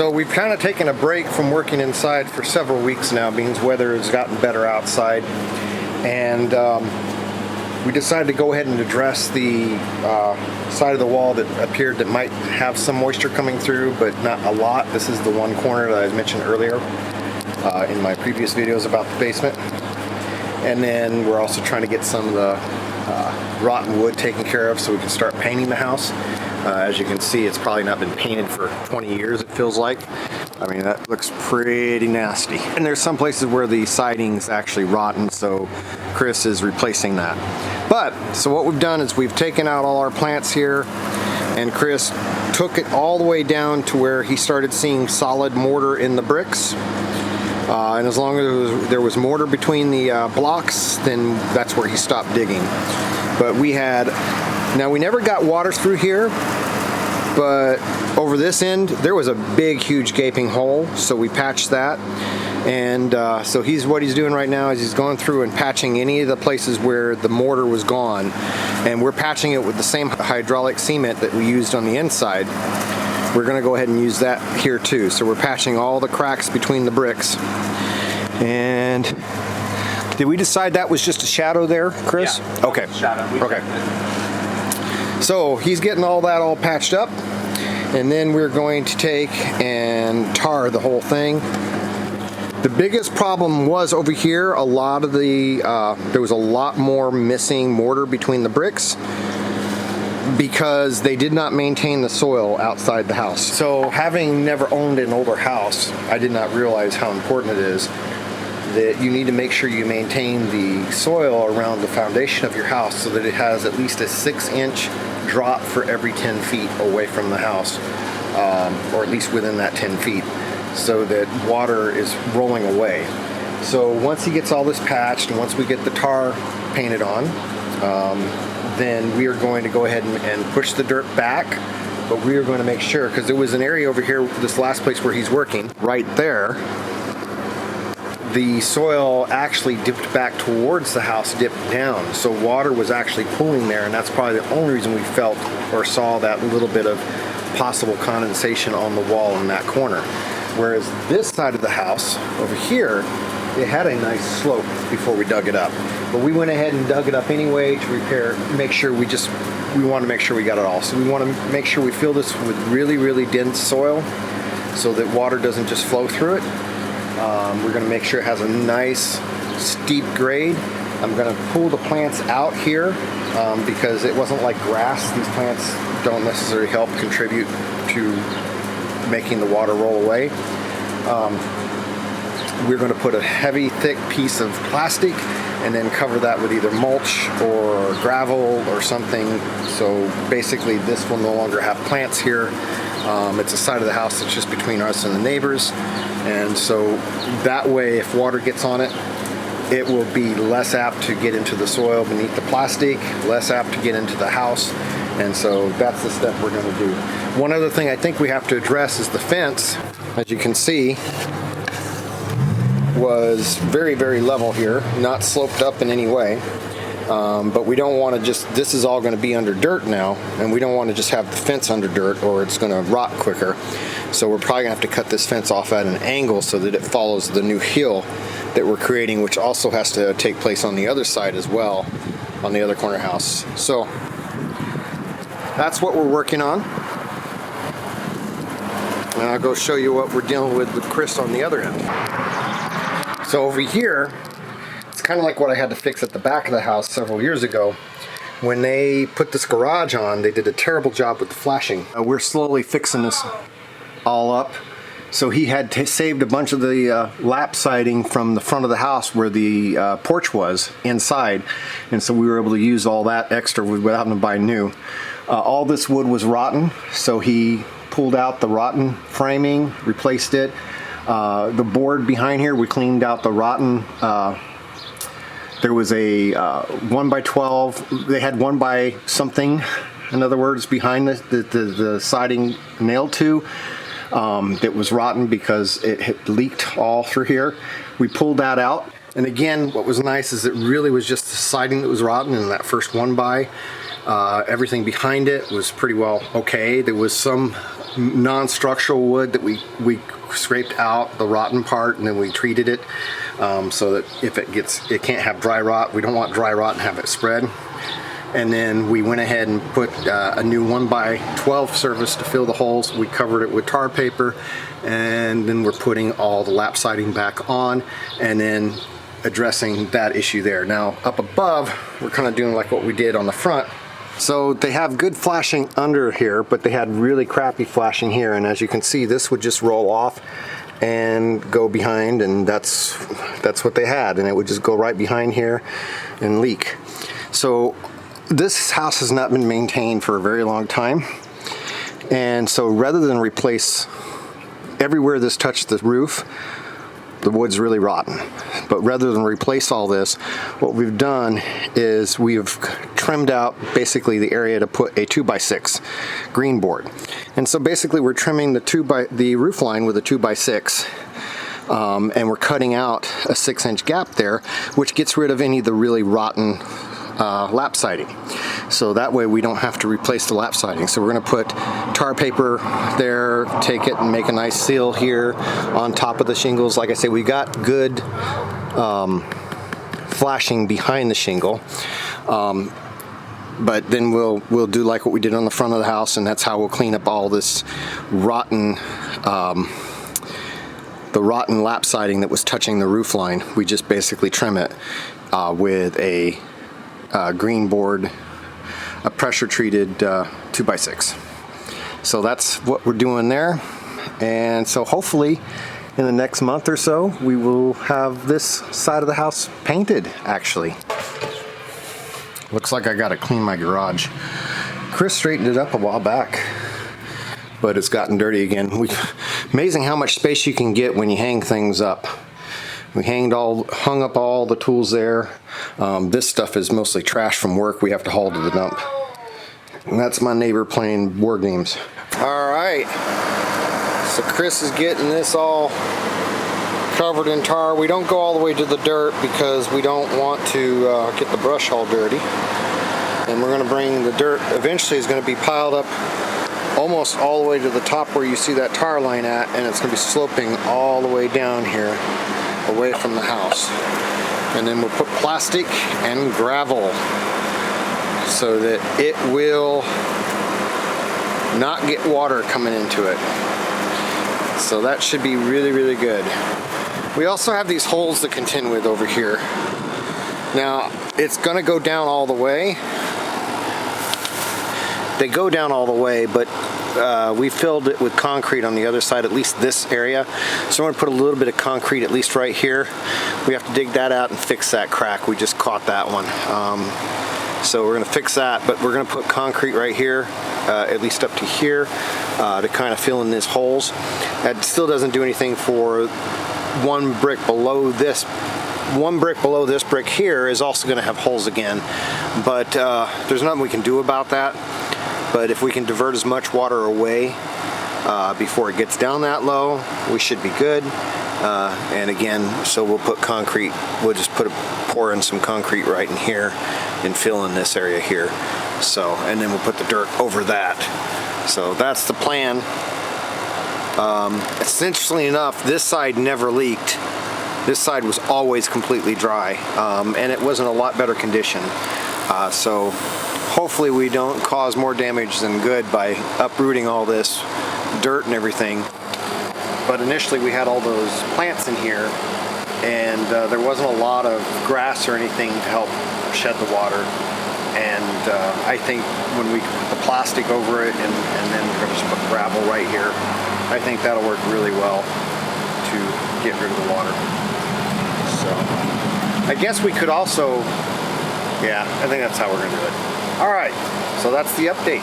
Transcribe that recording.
So we've kind of taken a break from working inside for several weeks now, means weather has gotten better outside, and we decided to go ahead and address the side of the wall that appeared that might have some moisture coming through, but not a lot. This is the one corner that I mentioned earlier in my previous videos about the basement. And then we're also trying to get some of the rotten wood taken care of so we can start painting the house. As you can see, it's probably not been painted for 20 years, it feels like. I mean, that looks pretty nasty. And there's some places where the siding's actually rotten, so Chris is replacing that. But, so what we've done is we've taken out all our plants here, and Chris took it all the way down to where he started seeing solid mortar in the bricks. And as long as there was mortar between the blocks, then that's where he stopped digging. But we never got water through here, but over this end, there was a big, huge gaping hole, so we patched that. And so what he's doing right now is he's going through and patching any of the places where the mortar was gone. And we're patching it with the same hydraulic cement that we used on the inside. We're gonna go ahead and use that here too. So we're patching all the cracks between the bricks. And did we decide that was just a shadow there, Chris? Yeah. Okay. Shadow. Okay. So he's getting all that all patched up, and then we're going to take and tar the whole thing. The biggest problem was over here, a lot of there was a lot more missing mortar between the bricks because they did not maintain the soil outside the house. So having never owned an older house, I did not realize how important it is that you need to make sure you maintain the soil around the foundation of your house so that it has at least a 6-inch drop for every 10 feet away from the house, or at least within that 10 feet, so that water is rolling away. So once he gets all this patched and once we get the tar painted on, then we are going to go ahead and push the dirt back, but we are going to make sure, because there was an area over here, this last place where he's working, right there, the soil actually dipped back towards the house, dipped down. So water was actually pooling there, and that's probably the only reason we felt or saw that little bit of possible condensation on the wall in that corner. Whereas this side of the house, over here, it had a nice slope before we dug it up. But we went ahead and dug it up anyway to repair, make sure we want to make sure we got it all. So we want to make sure we fill this with really, really dense soil so that water doesn't just flow through it. We're going to make sure it has a nice steep grade. I'm going to pull the plants out here because it wasn't like grass. These plants don't necessarily help contribute to making the water roll away. We're going to put a heavy, thick piece of plastic and then cover that with either mulch or gravel or something. So basically this will no longer have plants here. It's a side of the house that's just between us and the neighbors. And so that way, if water gets on it, it will be less apt to get into the soil beneath the plastic, less apt to get into the house. And so that's the step we're going to do. One other thing I think we have to address is the fence. As you can see, was very, very level here, not sloped up in any way. But we don't want to this is all going to be under dirt now, and we don't want to just have the fence under dirt or it's going to rot quicker. So we're probably going to have to cut this fence off at an angle so that it follows the new hill that we're creating, which also has to take place on the other side as well, on the other corner house. So that's what we're working on. And I'll go show you what we're dealing with Chris on the other end. So over here, it's kind of like what I had to fix at the back of the house several years ago. When they put this garage on, they did a terrible job with the flashing. We're slowly fixing this all up. So he had saved a bunch of the lap siding from the front of the house where the porch was inside. And so we were able to use all that extra wood without having to buy new. All this wood was rotten, so he pulled out the rotten framing, replaced it. The board behind here, we cleaned out the rotten. There was a 1x12. They had 1 by something, in other words, behind the siding nailed to. That was rotten because it had leaked all through here. We pulled that out. And again, what was nice is it really was just the siding that was rotten in that first 1 by. Everything behind it was pretty well okay. There was some non-structural wood that we scraped out the rotten part, and then we treated it so that if it can't have dry rot. We don't want dry rot and have it spread. And then we went ahead and put a new 1x12 surface to fill the holes. We covered it with tar paper, and then we're putting all the lap siding back on and then addressing that issue there. Now up above, we're kind of doing like what we did on the front. So they have good flashing under here, but they had really crappy flashing here, and as you can see, this would just roll off and go behind, and that's what they had, and it would just go right behind here and leak. So this house has not been maintained for a very long time, and so rather than replace everywhere this touched the roof, the wood's really rotten. But rather than replace all this, what we've done is we've trimmed out basically the area to put a 2x6 green board. And so basically we're trimming the roof line with a 2x6, and we're cutting out a 6-inch gap there, which gets rid of any of the really rotten lap siding. So that way we don't have to replace the lap siding. So we're going to put tar paper there, take it and make a nice seal here on top of the shingles. Like I say, we got good flashing behind the shingle. But then we'll do like what we did on the front of the house, and that's how we'll clean up all this rotten the rotten lap siding that was touching the roof line. We just basically trim it with a green board, a pressure treated 2x6. So that's what we're doing there, and so hopefully in the next month or so we will have this side of the house painted. Actually, looks like I gotta clean my garage. Chris straightened it up a while back, but it's gotten dirty again. Amazing how much space you can get when you hang things up. We hung up all the tools there. This stuff is mostly trash from work we have to haul to the dump. And that's my neighbor playing board games. All right, so Chris is getting this all covered in tar. We don't go all the way to the dirt because we don't want to get the brush all dirty. And we're gonna bring the dirt, eventually is gonna be piled up almost all the way to the top where you see that tar line at, and it's gonna be sloping all the way down here away from the house. And then we'll put plastic and gravel so that it will not get water coming into it. So that should be really, really good. We also have these holes to contend with over here. Now, it's gonna go down all the way. They go down all the way, but we filled it with concrete on the other side, at least this area. So I'm gonna put a little bit of concrete at least right here. We have to dig that out and fix that crack. We just caught that one. So we're gonna fix that, but we're gonna put concrete right here, at least up to here, to kind of fill in these holes. That still doesn't do anything for one brick below this. One brick below this brick here is also gonna have holes again, but there's nothing we can do about that. But if we can divert as much water away before it gets down that low, we should be good. And again, so we'll put concrete, we'll just pour in some concrete right in here and fill in this area here. So, and then we'll put the dirt over that. So that's the plan. Essentially enough, this side never leaked. This side was always completely dry, and it was in a lot better condition. So hopefully we don't cause more damage than good by uprooting all this dirt and everything. But initially we had all those plants in here, and there wasn't a lot of grass or anything to help shed the water. And I think when we put the plastic over it and then we're going to just put gravel right here, I think that'll work really well to get rid of the water. So I guess we could also, yeah, I think that's how we're going to do it. All right, so that's the update.